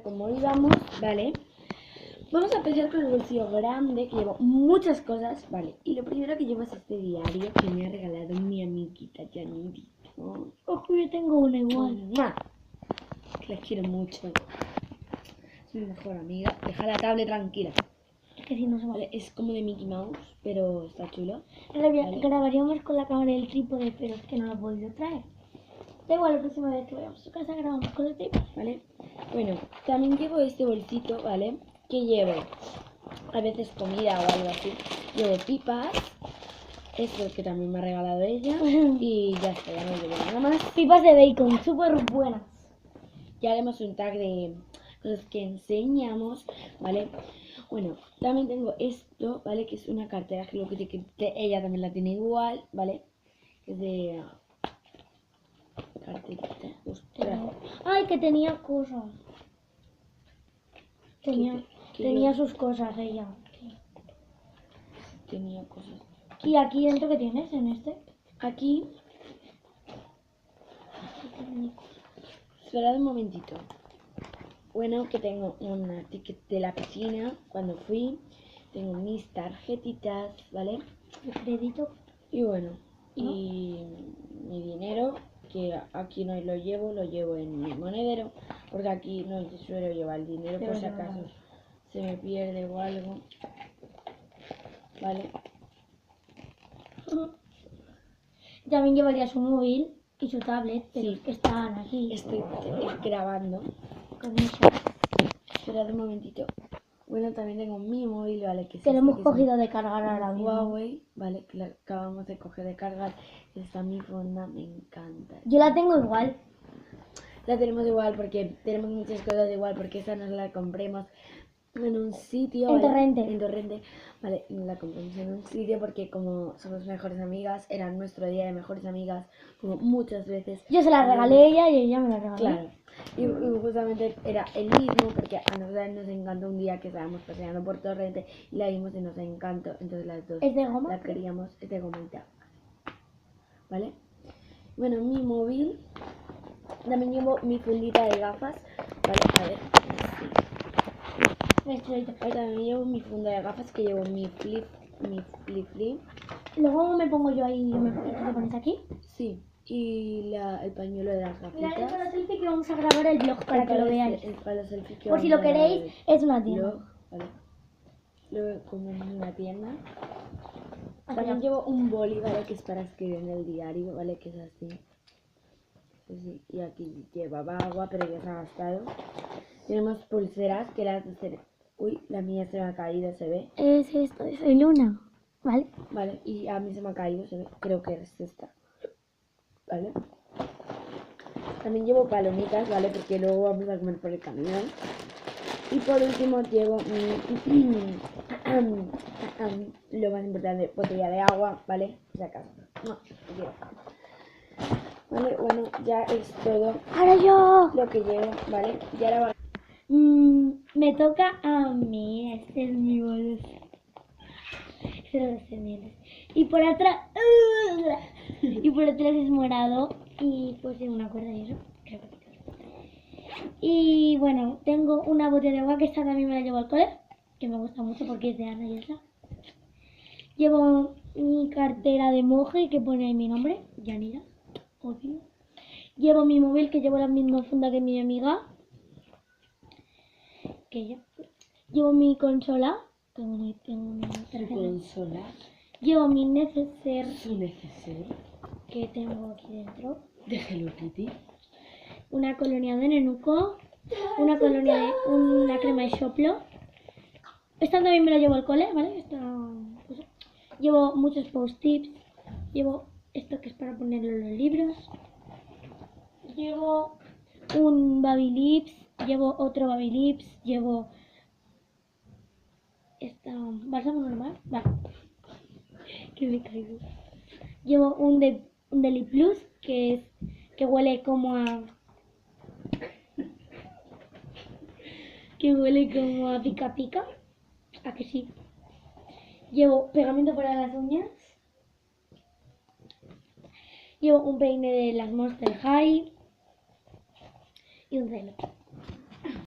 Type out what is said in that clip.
Como íbamos, ¿vale? Vamos a empezar con el bolsillo grande, que llevo muchas cosas, ¿vale? Y lo primero que llevo es este diario que me ha regalado mi amiguita Janirito. Ojo, yo tengo uno igual. ¡Mua! La quiero mucho. Es mi mejor amiga. Deja la tablet tranquila. Es que si no se va. ¿Vale? Es como de Mickey Mouse, pero está chulo. ¿Vale? Grabaríamos con la cámara del trípode, pero es que no lo he podido traer. Da igual, la próxima vez que vayamos a su casa grabamos con el trípode. ¿Vale? Bueno, también llevo este bolsito, ¿vale? Que llevo a veces comida o algo así. Llevo pipas. Esto que también me ha regalado ella. Y ya está, ya no llevo nada más. Pipas de bacon, súper buenas. Ya haremos un tag de cosas que enseñamos, ¿vale? Bueno, también tengo esto, ¿vale? Que es una cartera, creo que ella también la tiene igual, ¿vale? Es de carterita. Ostras. Ay, que tenía cosas. Tenía yo sus cosas ella. tenía cosas. ¿Y aquí dentro qué tienes en este? Aquí. Esperad un momentito. Bueno, que tengo una ticket de la piscina cuando fui. Tengo mis tarjetitas, ¿vale? De crédito. Y bueno, ¿no? Y mi dinero, que aquí no lo llevo en mi monedero, porque aquí no suelo llevar el dinero por si acaso se me pierde o algo, ¿vale? También llevaría su móvil y su tablet, pero Sí. es que están aquí. Estoy grabando. Con eso. Esperad un momentito. Bueno, también tengo mi móvil, ¿vale? Que lo hemos cogido de cargar ahora mismo. Huawei, ¿vale? Que la acabamos de coger de cargar. Esta mi funda, me encanta. Yo la tengo igual. La tenemos igual porque tenemos muchas cosas igual, porque esta nos la compremos en un sitio, En ¿vale? Torrente. En Torrente, vale, la compramos en un sitio porque como somos mejores amigas, era nuestro día de mejores amigas, como muchas veces. Yo se la regalé a ella y ella me la regaló. Claro, y justamente era el mismo porque a nosotros nos encantó un día que estábamos paseando por Torrente y la vimos y nos encantó, entonces las dos ¿Es de goma? la queríamos, es de gomita, ¿vale? Bueno, mi móvil. También llevo mi fundita de gafas, vale, a ver, sí. También llevo mi funda de gafas, que llevo mi flip. Luego me pongo yo ahí y te pones aquí. Sí, y el pañuelo de las gafitas. Mira, para la selfie que vamos a grabar el vlog para que lo veáis. Por si lo queréis, es una tienda. Vale. Luego como en una tienda. También llevo un boli, ¿vale? Que es para escribir en el diario, ¿vale? Que es así. Sí, y aquí llevaba agua, pero ya se ha gastado. Tenemos pulseras que las de... Uy, la mía se me ha caído, ¿se ve? Es esto, soy Luna. ¿Vale? Vale, y a mí se me ha caído, se ve. Creo que es esta. ¿Vale? También llevo palomitas, ¿vale? Porque luego vamos a comer por el camión. Y por último llevo lo más importante, botella de agua, ¿vale? Por si acaso. No quiero. Vale, bueno, ya es todo. Ahora yo. Lo que llevo, ¿vale? Y ahora va. Me toca a mí. Este es mi bolso. Este es los cereales. Y por atrás. Y por atrás es morado. Y pues tiene una cuerda y eso. Creo que sí. Y bueno, tengo una botella de agua que esta también me la llevo al cole. Que me gusta mucho porque es de Ana y esa. Llevo mi cartera de monje que pone ahí mi nombre. Yanira. Obvio. Llevo mi móvil que llevo la misma funda que mi amiga. Que ella. Llevo mi consola. Tengo mi Consola. Llevo mi neceser. Su neceser. Que tengo aquí dentro. De Hello Kitty. Una colonia de nenuco. Una colonia de. Una crema de soplo. Esta también me la llevo al cole, ¿vale? Esta. Pues, llevo muchos post-its. Llevo esto que es para ponerlo en los libros. Llevo un Babylips, llevo otro Babylips, llevo esta bálsamo normal, vale, que me caigo. Llevo un Deli Plus que huele como a pica pica, a que sí. Llevo pegamento para las uñas. Llevo un peine de las Monster High y un celo.